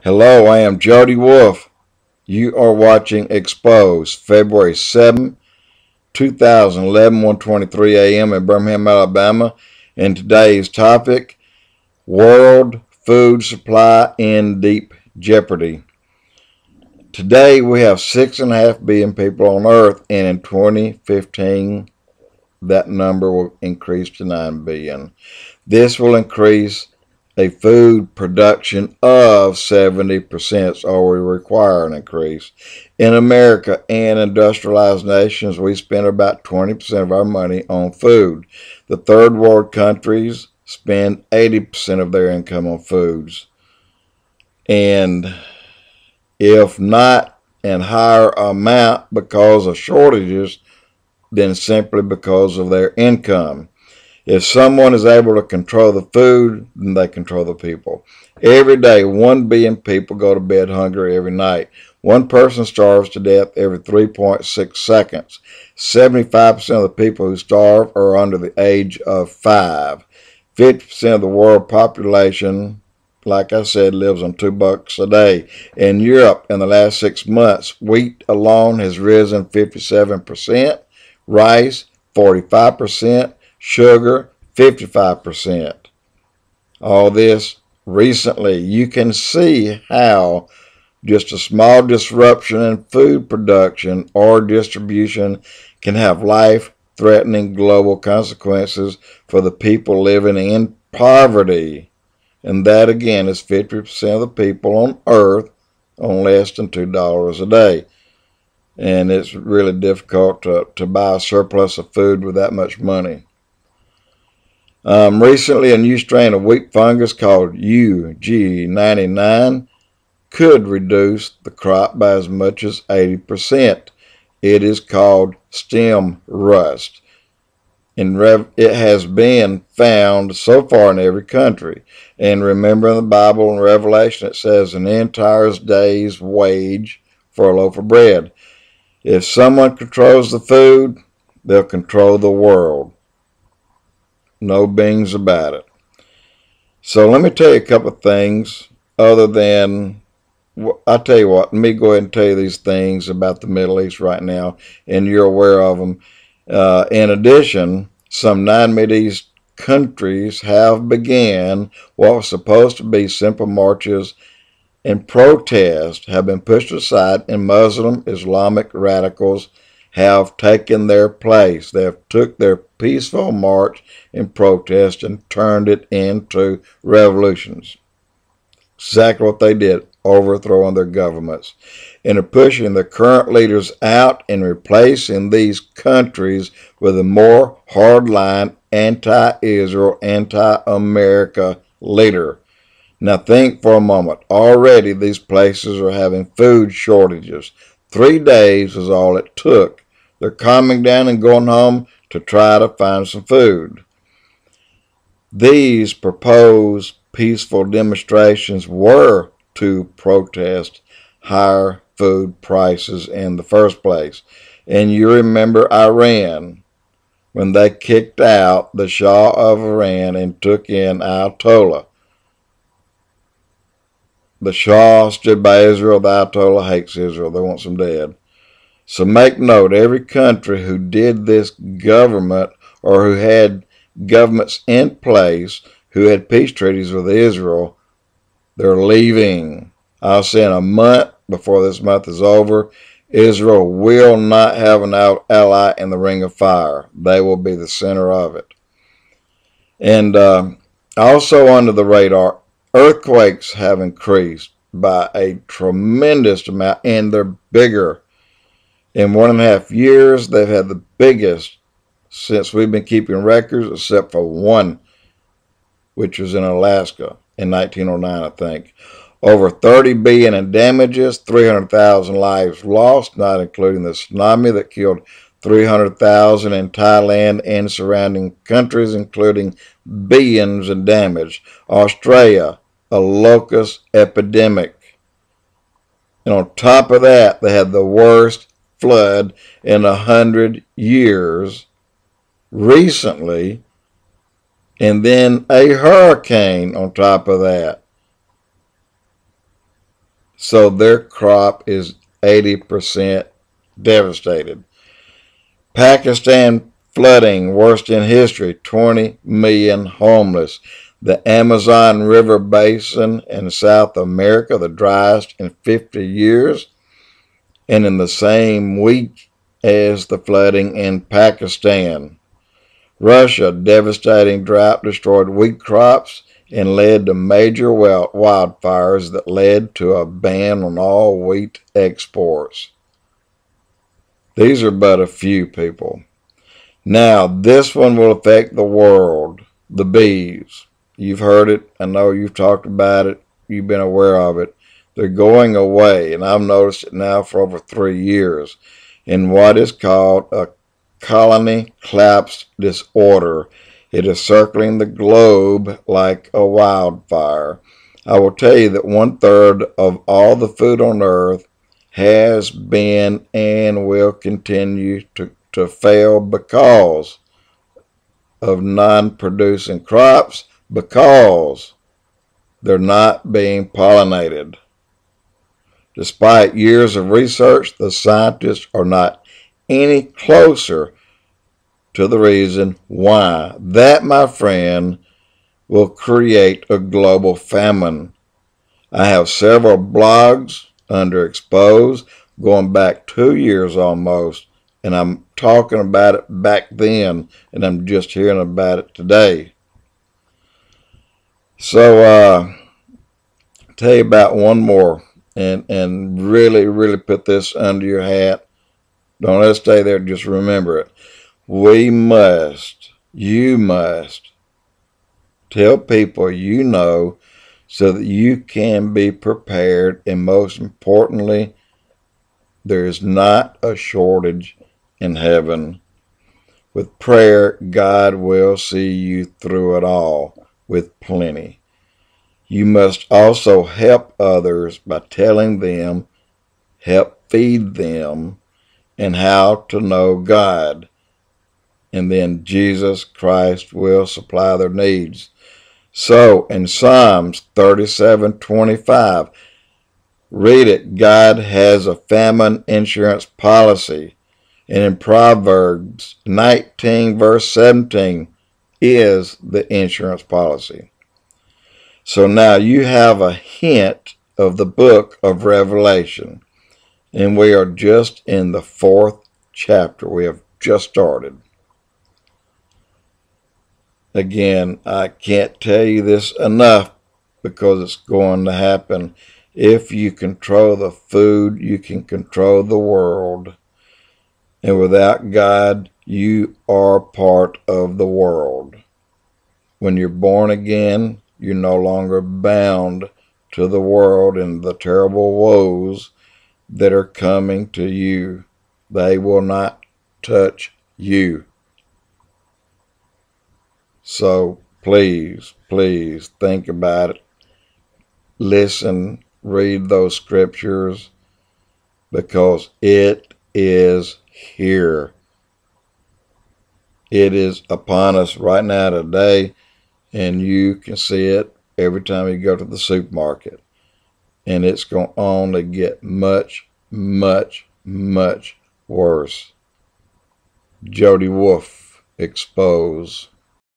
Hello, I am Jody Wolf. You are watching EXPOZ, February 7, 2011, 1:23 a.m. in Birmingham, Alabama. And today's topic, World Food Supply in Deep Jeopardy. Today we have 6.5 billion people on Earth, and in 2015 that number will increase to 9 billion. This will increase a food production of 70%, so we require an increase. In America and industrialized nations, we spend about 20% of our money on food. The third world countries spend 80% of their income on foods. And if not in higher amount because of shortages, then simply because of their income. If someone is able to control the food, then they control the people. Every day, 1 billion people go to bed hungry every night. One person starves to death every 3.6 seconds. 75% of the people who starve are under the age of 5. 50% of the world population, like I said, lives on $2 a day. In Europe, in the last 6 months, wheat alone has risen 57%, rice 45%, sugar 55%. All this recently. You can see how just a small disruption in food production or distribution can have life-threatening global consequences for the people living in poverty. And that again is 50% of the people on Earth on less than $2 a day. And it's really difficult to buy a surplus of food with that much money. Recently, a new strain of wheat fungus called UG99 could reduce the crop by as much as 80%. It is called stem rust. And it has been found so far in every country. And remember in the Bible in Revelation it says an entire day's wage for a loaf of bread. If someone controls the food, they'll control the world. No beans about it. So let me tell you a couple of things other than, I'll tell you what, let me go ahead and tell you these things about the Middle East right now, and you're aware of them. In addition, some 9 Middle East countries have began what was supposed to be simple marches and protests have been pushed aside, and Muslim Islamic radicals have taken their place. They have took their peaceful march and protest and turned it into revolutions. Exactly what they did, overthrowing their governments, and are pushing the current leaders out and replacing these countries with a more hardline, anti-Israel, anti-America leader. Now think for a moment. Already these places are having food shortages. 3 days is all it took. They're calming down and going home to try to find some food. These proposed peaceful demonstrations were to protest higher food prices in the first place. And you remember Iran, when they kicked out the Shah of Iran and took in Ayatollah. The Shah stood by Israel. The Ayatollah hates Israel. They want them dead. So make note, every country who did this government or who had governments in place who had peace treaties with Israel, they're leaving. I'll say in a month, before this month is over, Israel will not have an ally in the ring of fire. They will be the center of it. And also under the radar, earthquakes have increased by a tremendous amount, and they're bigger. In 1.5 years, they've had the biggest since we've been keeping records, except for one, which was in Alaska in 1909, I think. Over 30 billion in damages, 300,000 lives lost, not including the tsunami that killed 300,000 in Thailand and surrounding countries, including billions in damage. Australia, a locust epidemic. And on top of that, they had the worst flood in 100 years recently, and then a hurricane on top of that. so their crop is 80% devastated. Pakistan flooding, worst in history, 20 million homeless. The Amazon River Basin in South America, the driest in 50 years. And in the same week as the flooding in Pakistan. Russia, devastating drought destroyed wheat crops and led to major wildfires that led to a ban on all wheat exports. These are but a few, people. Now, this one will affect the world. The bees. You've heard it. I know you've talked about it. You've been aware of it. They're going away, and I've noticed it now for over 3 years, in what is called a colony collapse disorder. It is circling the globe like a wildfire. I will tell you that 1/3 of all the food on earth has been and will continue to fail because of non-producing crops, because they're not being pollinated. Despite years of research, the scientists are not any closer to the reason why. That, my friend, will create a global famine. I have several blogs under EXPOZ going back 2 years almost, and I'm talking about it back then, and I'm just hearing about it today. So, tell you about one more, and really put this under your hat. Don't let it stay there, just remember it. You must tell people you know so that you can be prepared, and most importantly, there is not a shortage in heaven. With prayer, God will see you through it all with plenty. You must also help others by telling them, help feed them, and how to know God. And then Jesus Christ will supply their needs. So in Psalms 37:25, read it. God has a famine insurance policy. And in Proverbs 19 verse 17 is the insurance policy. So now you have a hint of the book of Revelation. And we are just in the 4th chapter. We have just started. Again, I can't tell you this enough because it's going to happen. If you control the food, you can control the world. And without God, you are part of the world. When you're born again, you're no longer bound to the world and the terrible woes that are coming to you. They will not touch you. So please think about it. Listen, read those scriptures, because it is here. It is upon us right now today, and you can see it every time you go to the supermarket. And it's going to only get much worse. Jody Wolf, EXPOZ.